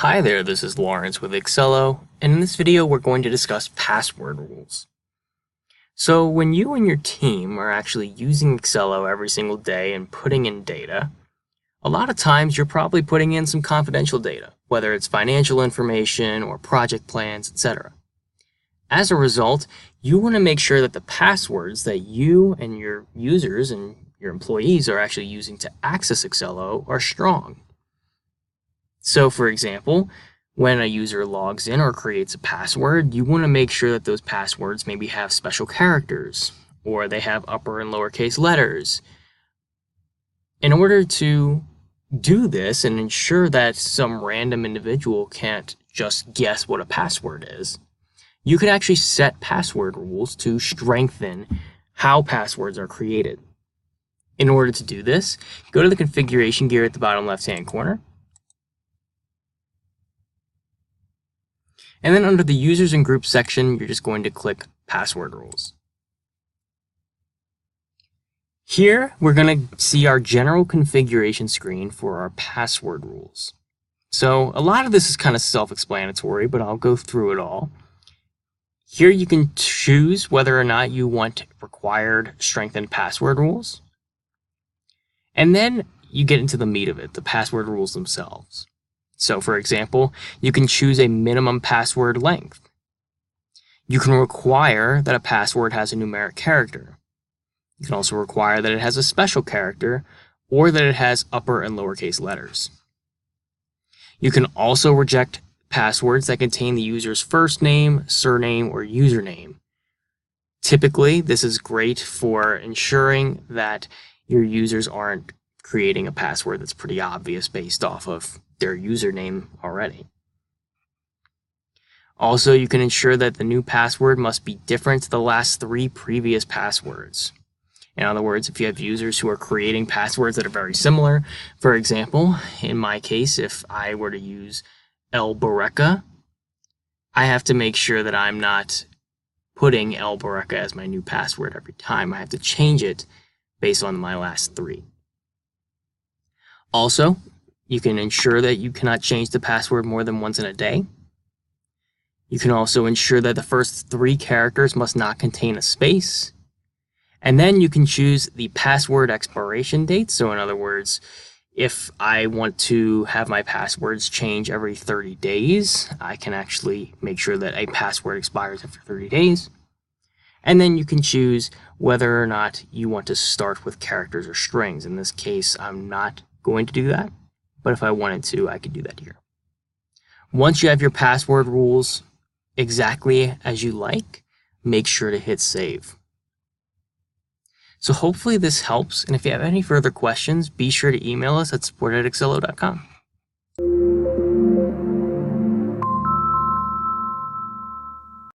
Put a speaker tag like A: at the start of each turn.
A: Hi there, this is Lawrence with Excello, and in this video we're going to discuss password rules. So when you and your team are actually using Excello every single day and putting in data, a lot of times you're probably putting in some confidential data, whether it's financial information or project plans, etc. As a result, you want to make sure that the passwords that you and your users and your employees are actually using to access Excello are strong. So for example, when a user logs in or creates a password, you want to make sure that those passwords maybe have special characters or they have upper and lowercase letters. In order to do this and ensure that some random individual can't just guess what a password is, you can actually set password rules to strengthen how passwords are created. In order to do this, go to the configuration gear at the bottom left-hand corner. And then under the Users and Groups section, you're just going to click Password Rules. Here, we're going to see our general configuration screen for our password rules. So a lot of this is kind of self-explanatory, but I'll go through it all. Here you can choose whether or not you want required strengthened password rules. And then you get into the meat of it, the password rules themselves. So for example, you can choose a minimum password length. You can require that a password has a numeric character. You can also require that it has a special character or that it has upper and lowercase letters. You can also reject passwords that contain the user's first name, surname, or username. Typically, this is great for ensuring that your users aren't creating a password that's pretty obvious based off of their username already. Also, you can ensure that the new password must be different to the last 3 previous passwords. In other words, if you have users who are creating passwords that are very similar, for example, in my case, if I were to use El Bareka, I have to make sure that I'm not putting El Bareka as my new password every time. I have to change it based on my last 3. Also, you can ensure that you cannot change the password more than once in a day. You can also ensure that the first 3 characters must not contain a space. And then you can choose the password expiration date. So in other words, if I want to have my passwords change every 30 days, I can actually make sure that a password expires after 30 days. And then you can choose whether or not you want to start with characters or strings. In this case, I'm not going to do that. But if I wanted to, I could do that here. Once you have your password rules exactly as you like, make sure to hit save. So hopefully this helps, and if you have any further questions, be sure to email us at support@excello.com.